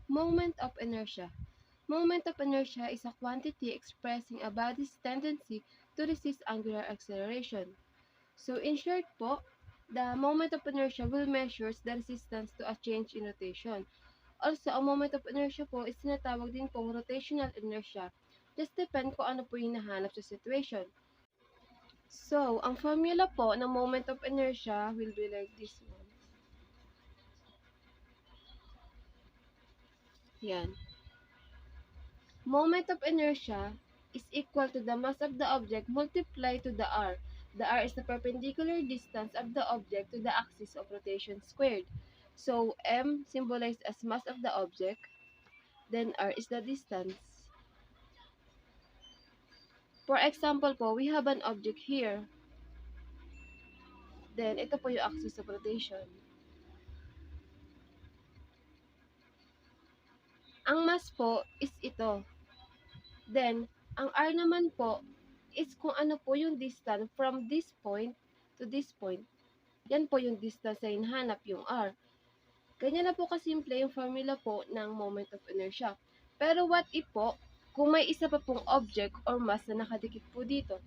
Moment of inertia. Moment of inertia is a quantity expressing a body's tendency to resist angular acceleration. So in short po, the moment of inertia will measure the resistance to a change in rotation. Also, ang moment of inertia po is tinatawag din pong rotational inertia. Just depend kung ano po yung hinahanap sa situation. So, ang formula po ng moment of inertia will be like this one. Yan. Moment of inertia is equal to the mass of the object multiplied to the r. The r is the perpendicular distance of the object to the axis of rotation squared. So, m symbolized as mass of the object, then r is the distance. For example po, we have an object here. Then, ito po yung axis of rotation. Ang mass po is ito. Then, ang r naman po is kung ano po yung distance from this point to this point. Yan po yung distance na hinahanap, yung r. Ganyan na po kasimple yung formula po ng moment of inertia. Pero what if po, kung may isa pa pong object or mass na nakadikit po dito?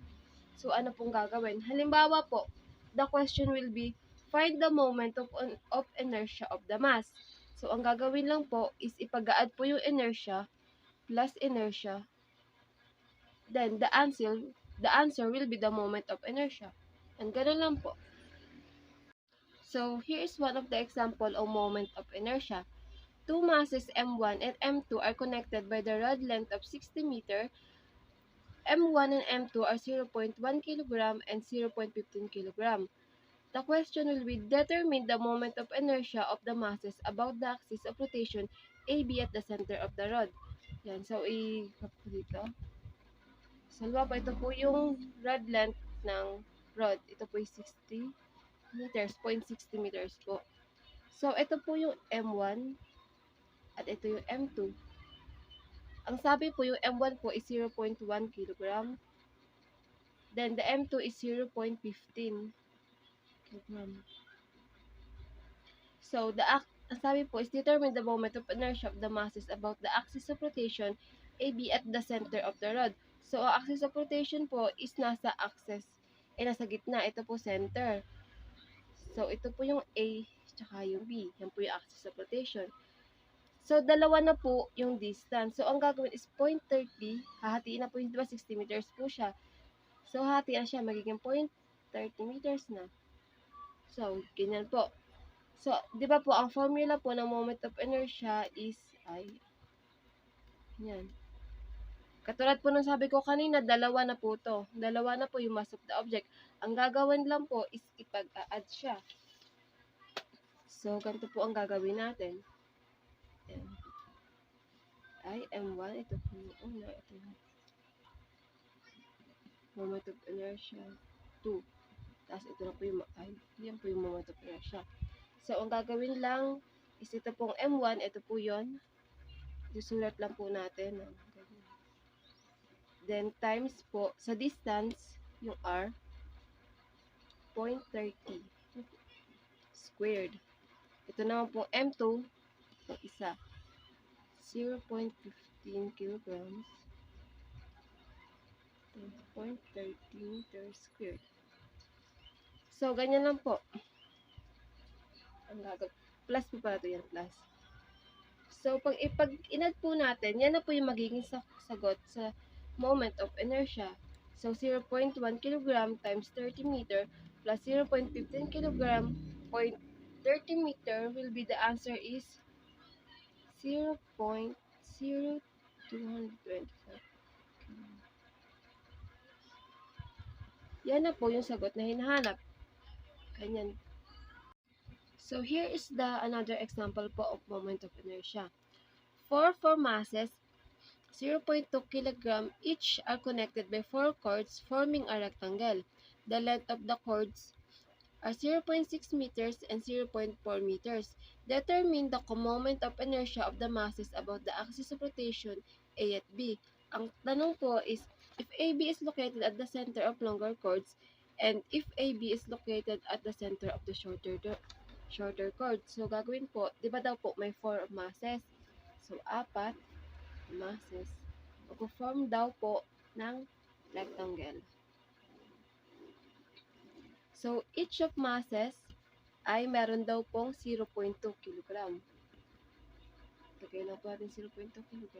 So, ano pong gagawin? Halimbawa po, the question will be, find the moment of inertia of the mass. So, ang gagawin lang po is ipag-add po yung inertia plus inertia. Then, the answer will be the moment of inertia. And gano'n lang po. So, here is one of the example of moment of inertia. Two masses M1 and M2 are connected by the rod length of 60 meter. M1 and M2 are 0.1 kg and 0.15 kg. The question will be, determine the moment of inertia of the masses about the axis of rotation AB at the center of the rod. Yan, so i-cut ko dito. So, ito po yung rod length ng rod. Ito po yung 60 meters, 0.60 meters po. So, ito po yung M1 at ito yung M2. Ang sabi po yung M1 po is 0.1 kg. Then, the M2 is 0.15 kg. So, ang sabi po is determine the moment of inertia of the masses about the axis of rotation AB at the center of the rod. So, ang axis of rotation po is nasa nasa gitna. Ito po center. So, ito po yung A tsaka yung B. Yan po yung axis of rotation. So, dalawa na po yung distance. So, ang gagawin is 0.30. Hahatiin na po yung 60 meters po siya. So, hahatiin na siya. Magiging 0.30 meters na. So, ganyan po. So, di ba po, ang formula po ng moment of inertia is yan. Katulad po ng sabi ko kanina, dalawa na po to. Dalawa na po yung mass of the object. Ang gagawin lang po is ipag-add siya. So, ganito po ang gagawin natin. Yan. M1, ito po yung una. Ito yung moment of inertia 2. Tapos ito na po yung, yan po yung moment of inertia. So, ang gagawin lang is ito pong M1, ito po yun. Isusulat lang po natin. Then, times po, sa distance, yung R, 0.30 squared. Ito naman po, M2, yung isa, 0.15 kilograms, 0.30 meters squared. So, ganyan lang po. Ang gagawin. Plus po pala ito yan, plus. So, pag inad po natin, yan na po yung magiging sagot sa moment of inertia. So, 0.1 kg times 30 meter plus 0.15 kg, 0.30 meter will be the answer is 0.0225. Yan na po yung sagot na hinahanap. Ganyan. So, here is another example po of moment of inertia. Four masses, 0.2 kg each are connected by 4 cords forming a rectangle. The length of the cords are 0.6 meters and 0.4 meters. Determine the moment of inertia of the masses about the axis of rotation A at B. Ang tanong po is, if AB is located at the center of longer cords and if AB is located at the center of the shorter chord. So, gagawin po, di ba daw po may 4 masses? So, 4 masses magpo-form daw po ng rectangle. So, each of masses ay meron daw pong 0.2 kg. Lagay lang po natin 0.2 kg.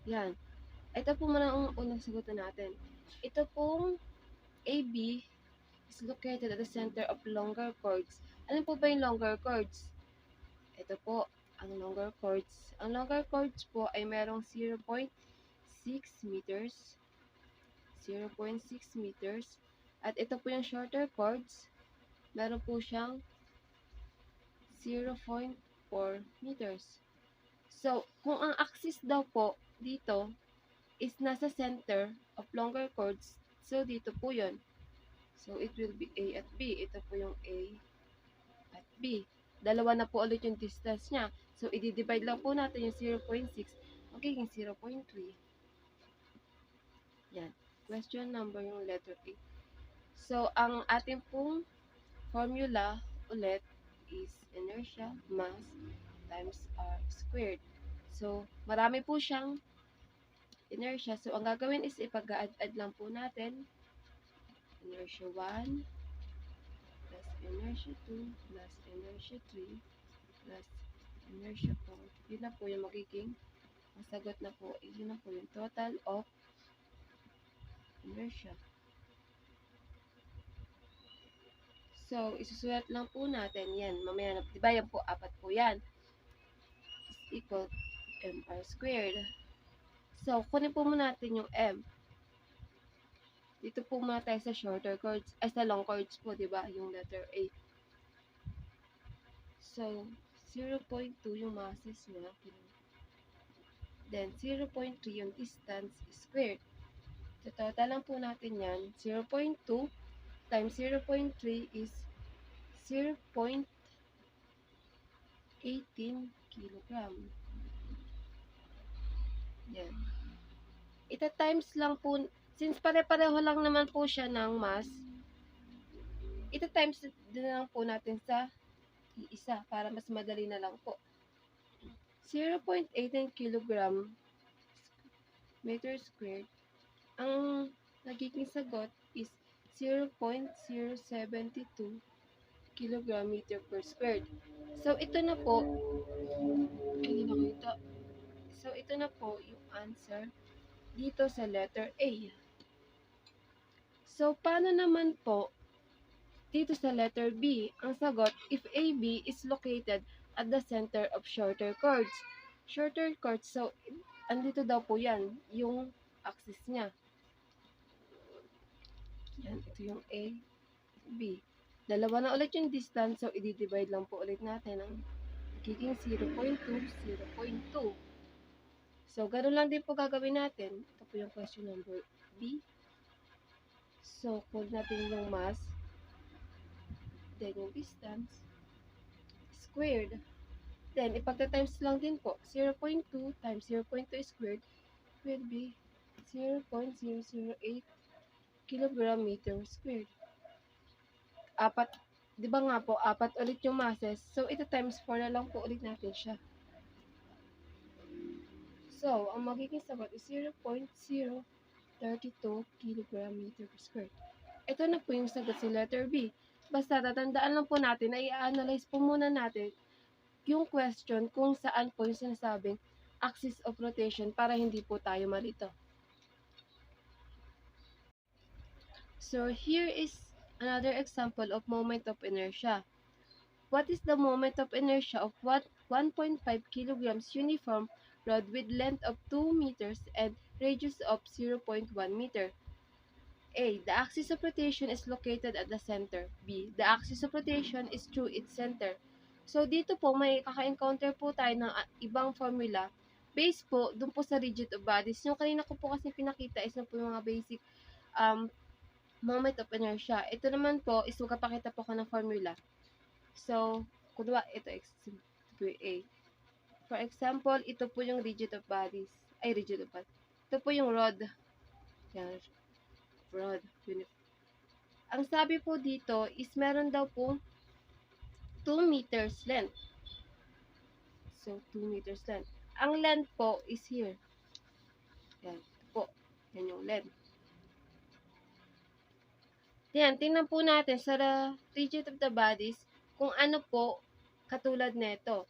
Yan. Ito po muna ang unang sagutan natin. Ito pong AB is located at the center of longer chords. Ano po ba yung longer chords? Ito po, ang longer chords. Ang longer chords po ay merong 0.6 meters. 0.6 meters. At ito po yung shorter chords. Meron po siyang 0.4 meters. So, kung ang axis daw po dito is nasa center of longer chords, so dito po yun. So, it will be A at B. Ito po yung A at B. Dalawa na po ulit yung distance niya. So, i-divide lang po natin yung 0.6. Magiging 0.3. Yan. Question number yung letter A. So, ang ating pong formula ulit is inertia mass times r squared. So, marami po siyang inertia. So, ang gagawin is ipag-add lang po natin. Inertia 1 plus inertia 2 plus inertia 3 plus inertia 4. Yun na po yung magiging masagot na po. Yun na po yung total of inertia. So, isusulat lang po natin yan. Mamaya na, diba yan po, 4 po yan. Is equal mr squared. So, kunin po muna natin yung m. Dito po muna tayo sa shorter chords, ay sa long chords po, di ba? Yung letter A. So, 0.2 yung masses niya. Then, 0.3 yung distance squared. So, total lang po natin yan. 0.2 times 0.3 is 0.18 kilogram. Yan. Ita-times lang po, since pare-pareho lang naman po siya ng mass, ita-times din lang po natin sa isa para mas madali na lang po. 0.18 kilogram meter squared. Ang nagiging sagot is 0.072 kilogram meter per squared. So, ito na po, hindi nakita. So, ito na po yung answer dito sa letter A. So, paano naman po dito sa letter B? Ang sagot, if AB is located at the center of shorter chords. Shorter chords, so, andito daw po yan, yung axis niya. Yan, ito yung A, B. Dalawa na ulit yung distance, so i-divide lang po ulit natin ang magiging 0.2, 0.2. So, ganoon lang din po gagawin natin. Ito po yung question number B. So, code natin yung mass, then yung distance, squared. Then, ipagta-times lang din po. 0.2 times 0.2 squared will be 0.008 kilogram meter squared. 4, di ba nga po, 4 ulit yung masses. So, ito times 4 na lang po ulit natin siya. So, ang magiging sagot is 0.032 kilogram meter squared. Ito na po yung sagot sa letter B. Basta tatandaan lang po natin na i-analyze po muna natin yung question kung saan po yung sinasabing axis of rotation para hindi po tayo malito. So, here is another example of moment of inertia. What is the moment of inertia of 1.5 kilograms uniform rod with length of 2 meters and radius of 0.1 meter? A. The axis of rotation is located at the center. B. The axis of rotation is through its center. So, dito po may kaka-encounter po tayo ng ibang formula based po dun po sa rigid of bodies. Yung kanina ko po kasi pinakita is na po yung mga basic moment of inertia. Ito naman po is magpapakita po ko ng formula. So, kunwa, ito A. For example, ito po yung rigid of bodies. Ay, rigid of bodies. Ito po yung rod. Yan. Rod. Ang sabi po dito is meron daw po 2 meters length. So, 2 meters length. Ang length po is here. Yan. Ito po. Yan yung length. Yan. Tingnan po natin sa rigid of the bodies kung ano po katulad nito.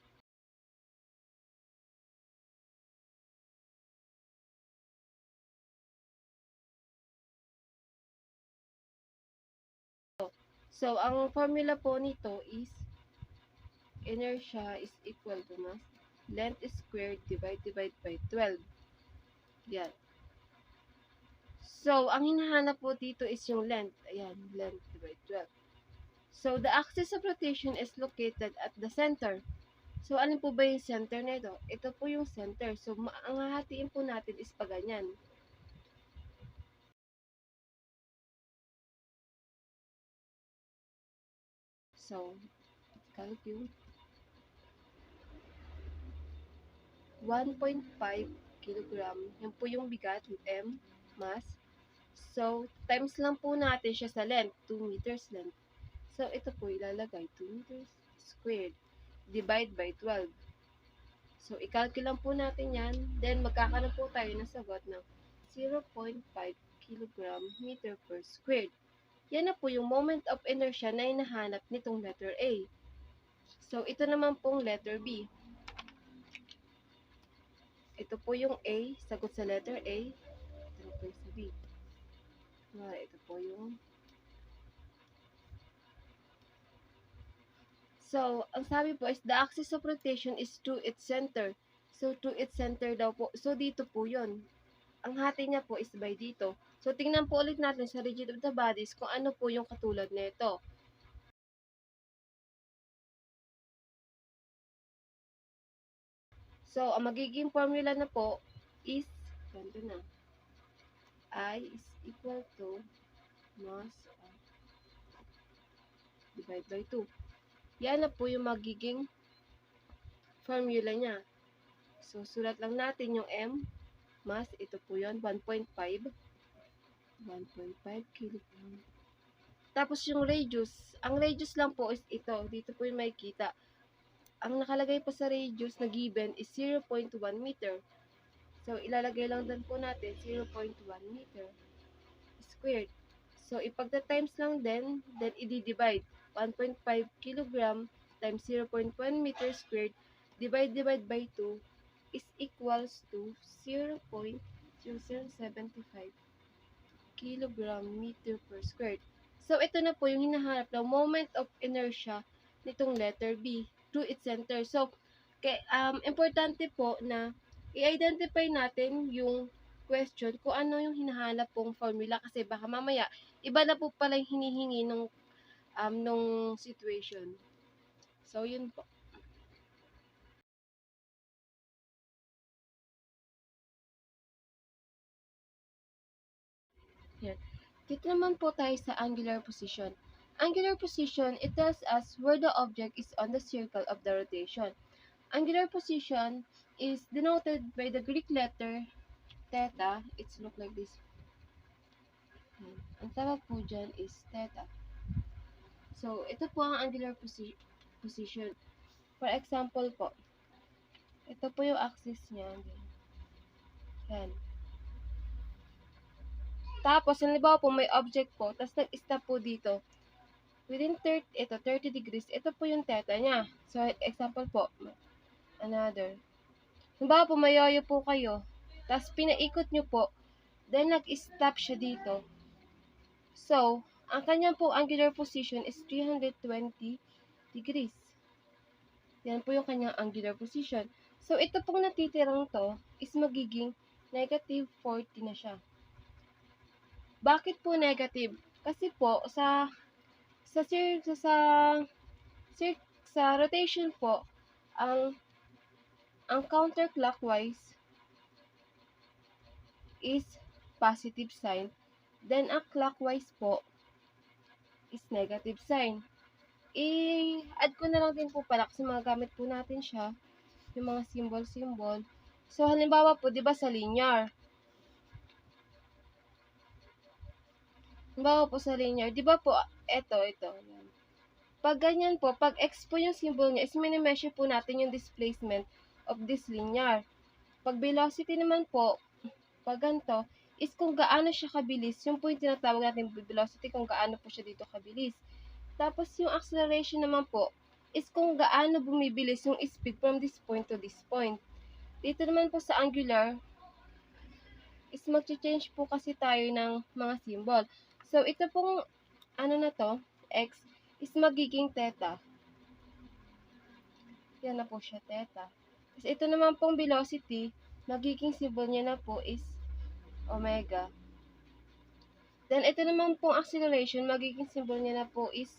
So, ang formula po nito is inertia is equal to mass length squared divided by 12. Yan. So, ang hinahanap po dito is yung length. Ayan, length divided by 12. So, the axis of rotation is located at the center. So, ano po ba yung center nito? Ito po yung center. So, ang hahatiin po natin is pa ganyan. So, calculate 1.5 kilogram. Yan po yung bigat, M, mass. So, times lang po natin siya sa length, 2 meters length. So, ito po ilalagay, 2 meters squared, divide by 12. So, i-calculate lang po natin yan. Then, magkakaroon po tayo ng sagot ng 0.5 kilogram meter per squared. Yan na po yung moment of inertia na hinahanap nitong letter A. So, ito naman pong letter B. Ito po yung A, sagot sa letter A. Ito po yung sa B. Ito po yung... So, ang sabi po is the axis of rotation is to its center. So, to its center daw po. So, dito po yun. Ang hati niya po is by dito. So, tingnan po ulit natin sa rigid of the bodies kung ano po yung katulad nito. So, ang magiging formula na po is, ganito na, I is equal to mass divided by 2. Yan na po yung magiging formula niya. So, sulat lang natin yung M, mass, ito po yun, 1.5 kilogram. Tapos yung radius, ang radius lang po is ito, dito po yung makikita. Ang nakalagay po sa radius na given is 0.1 meter. So, ilalagay lang din po natin 0.1 meter squared. So, ipagta-times lang din, then i-divide. 1.5 kilogram times 0.1 meter squared divide by 2 is equals to 0.0075 kilogram meter per squared. So, ito na po yung hinahanap na moment of inertia nitong letter B to its center. So, importante po na i-identify natin yung question kung ano yung hinahanap pong formula kasi baka mamaya iba na po pala yung hinihingi nung situation. So, yun po. Yan. Dito naman po tayo sa angular position. Angular position, it tells us where the object is on the circle of the rotation. Angular position is denoted by the Greek letter theta. It's look like this. Ang tawag po dyan is theta. So, ito po ang angular position. For example po, ito po yung axis niya. Yan. Tapos, halimbawa po may object po, tapos nag-stop po dito. Within 30 degrees, ito po yung theta niya. So, example po, another. Halimbawa po, mayoyo po kayo, tapos pinaikot nyo po, then nag-stop siya dito. So, ang kanyang po angular position is 320 degrees. Yan po yung kanyang angular position. So, ito pong natitirang to is magiging negative 40 na siya. Bakit po negative? Kasi po, sa rotation po, ang counterclockwise is positive sign. Then, ang clockwise po is negative sign. I-add ko na lang din po pala kasi mga gamit po natin siya. Yung mga symbol. So, halimbawa po, di ba sa linear? Halimbawa po sa linear, di ba po, ito. Yan. Pag ganyan po, pag x po yung symbol niya, is mini-measure po natin yung displacement of this linear. Pag velocity naman po, pag ganito, is kung gaano siya kabilis, yung po yung tinatawag natin velocity, kung gaano po siya dito kabilis. Tapos yung acceleration naman po, is kung gaano bumibilis yung speed from this point to this point. Dito naman po sa angular, is mag-change po kasi tayo ng mga symbol. So, ito pong, ano na to, x, is magiging theta. Yan na po siya, theta. Tapos ito naman pong velocity, magiging symbol niya na po is omega. Then, ito naman pong acceleration, magiging symbol niya na po is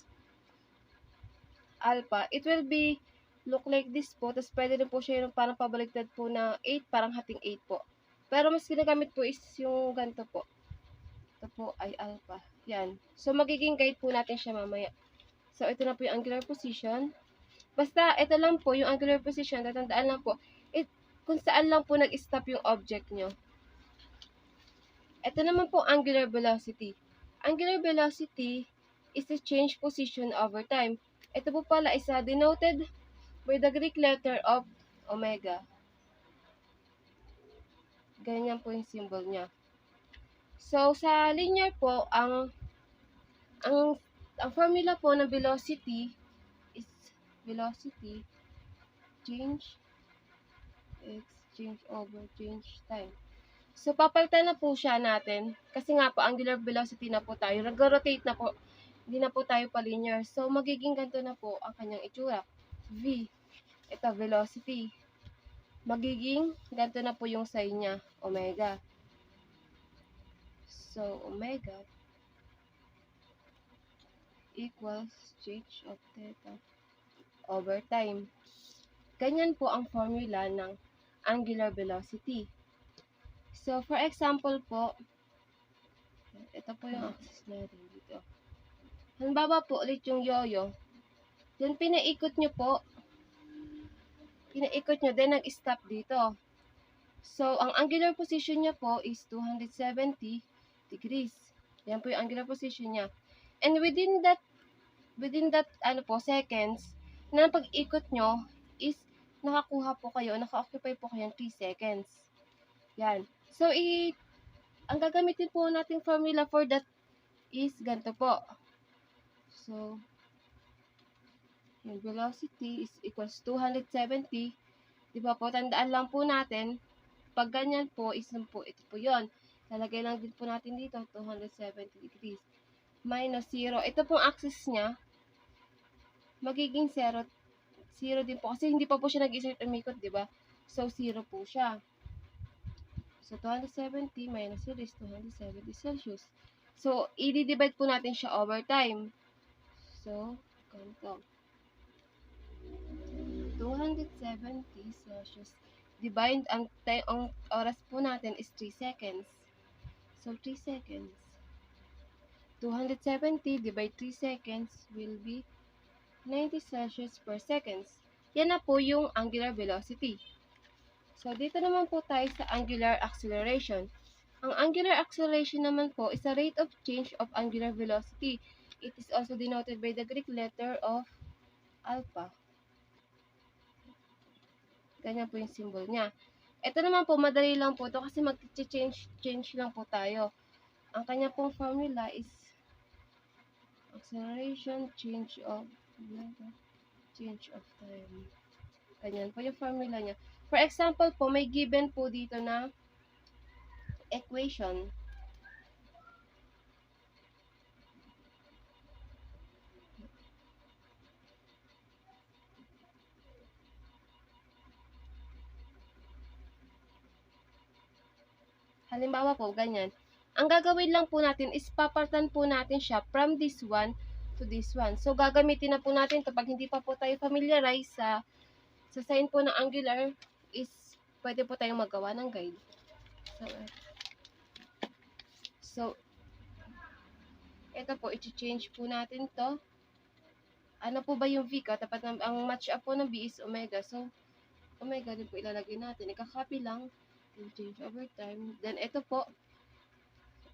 alpha. It will be look like this po. Tapos, pwede rin po siya yung parang pabaliktad po na 8, parang hating 8 po. Pero, mas ginagamit po is yung ganito po. Ito po ay alpha. Yan. So, magiging guide po natin siya mamaya. So, ito na po yung angular position. Basta, ito lang po, yung angular position, tatandaan lang po, kung saan lang po nag-stop yung object nyo. Ito naman po angular velocity. Angular velocity is the change position over time. Ito po pala is denoted by the Greek letter of omega. Ganyan po yung symbol niya. So, sa linear po, ang formula po ng velocity is velocity change over change time. So, papalitan na po siya natin. Kasi nga po, angular velocity na po tayo. Nag-rotate na po. Hindi na po tayo pa-linear. So, magiging ganito na po ang kanyang itsura. V. Ito, velocity. Magiging ganito na po yung sign niya. Omega. So, omega equals change of theta over time. Ganyan po ang formula ng angular velocity. So, for example po, ito po yung axis natin dito. Halimbawa po ulit yung yo-yo. Then, pinaikot nyo po. Pinaikot nyo, then nag-stop dito. So, ang angular position niya po is 270 degrees. Yan po yung angular position niya. And within that seconds, na pag-ikot nyo is nakakuha po kayo, naka-occupy po kayo ng 3 seconds. Yan. So, ang gagamitin po nating formula for that is ganito po. So, yung velocity is equals 270. Diba po, tandaan lang po natin, pag ganyan po, is po, ito po yun. Lalagay lang din po natin dito, 270 degrees. Minus 0. Ito pong axis niya, magiging 0 din po. Kasi hindi pa po siya nag-insert umikot, diba? So, 0 po siya. So, 270 minus 0 is 270 Celsius. So, i-divide po natin siya over time. So, ganito. 270 Celsius. Divide, ang oras po natin is 3 seconds. So, 3 seconds. 270 divide 3 seconds will be 90 Celsius per seconds. Yan na po yung angular velocity. So, dito naman po tayo sa angular acceleration. Ang angular acceleration naman po is a rate of change of angular velocity. It is also denoted by the Greek letter of alpha. Ganyan po yung symbol niya. Ito naman po, madali lang po ito kasi mag-change lang po tayo. Ang kanya pong formula is acceleration change of time. Ganyan po yung formula niya. For example po, may given po dito na equation. Halimbawa po, ganyan. Ang gagawin lang po natin is papalitan po natin siya from this one to this one. So, gagamitin na po natin ito. Pag hindi pa po tayo familiarize sa sign po ng angular, is pwede po tayong magawa ng guide. So, ito po, i-change po natin to. Ano po ba yung V ka? Tapat ang match up po ng V is omega. So, omega din po ilalagay natin. Ika-copy lang. Change over time. Then, ito po,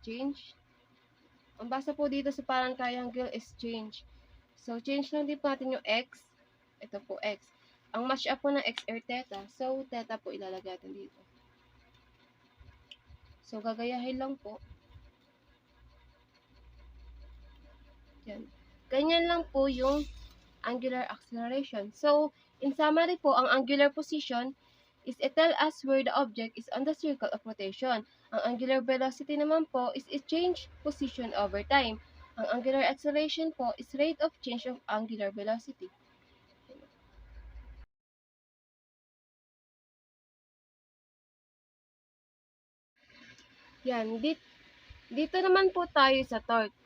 change. Ang basa po dito sa parang triangle is change. So, change lang din po natin yung x. Ito po, x. Ang match up po ng x or theta. So, theta po ilalagay natin dito. So, gagayahin lang po. Yan. Ganyan lang po yung angular acceleration. So, in summary po, ang angular position is it tell us where the object is on the circle of rotation. Ang angular velocity naman po is it change position over time. Ang angular acceleration po is rate of change of angular velocity. Yan. Dito naman po tayo sa torque.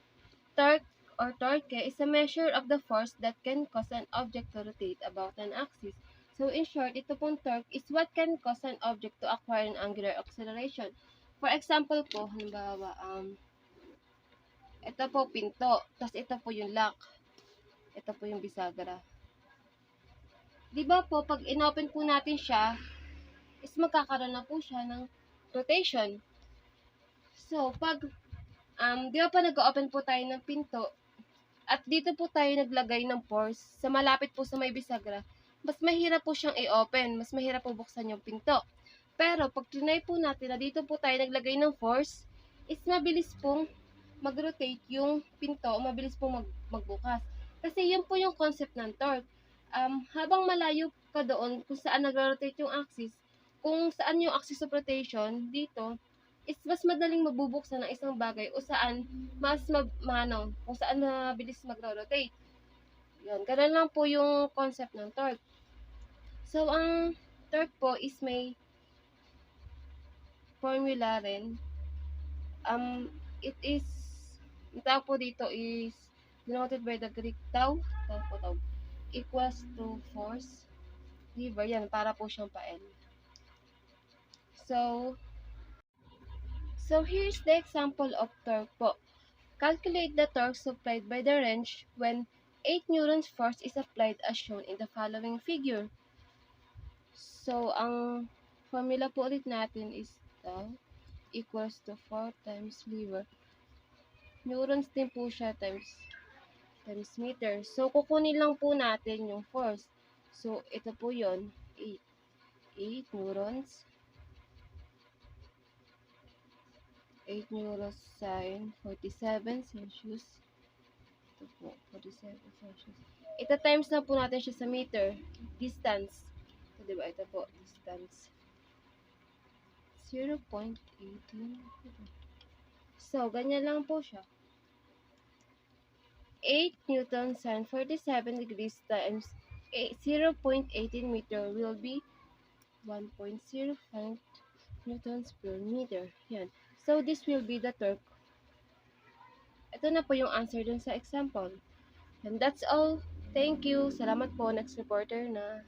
Torque or torque is a measure of the force that can cause an object to rotate about an axis. So in short, ito pong torque is what can cause an object to acquire an angular acceleration. For example po, halimbawa, ito po pinto, tapos ito po yung lock, ito po yung bisagra. Di ba po, pag inopen po natin siya, is magkakaroon na po siya ng rotation. So, pag, di ba pa nag-open po tayo ng pinto, at dito po tayo naglagay ng force sa malapit po sa may bisagra, mas mahirap po siyang i-open, mas mahirap po buksan yung pinto. Pero pag trinay po natin na dito po tayo naglagay ng force, is mabilis pong mag-rotate yung pinto, mabilis pong magbukas. Kasi yun po yung concept ng torque. Habang malayo ka doon kung saan nag-rotate yung axis, kung saan yung axis of rotation dito, is mas madaling mabubuksan ng isang bagay o saan mas kung saan mabilis magro-rotate. Yun, ganun lang po yung concept ng torque. So, ang torque po is may formula rin. It is, yung tawag po dito is denoted by the Greek tau, equals to force, diba? Yan, para po siyang pa-L. So here's the example of torque po. Calculate the torque supplied by the wrench when 8 newtons force is applied as shown in the following figure. So, ang formula po ulit natin is tau equals to 4 times lever. Newtons din po siya times meter. So, kukunin lang po natin yung force. So, ito po yon 8 newtons. 8 newtons sine 47 Celsius. Ito po, 47 Celsius. Ito times na po natin siya sa meter. Distance. So, diba? Ito po, distance. 0.18. So, ganyan lang po siya. 8 newtons sine 47 degrees times 0.18 meter will be 1.05 newtons per meter. Yan. So, this will be the torque. Ito na po yung answer dun sa example. And that's all. Thank you. Salamat po. Next reporter na.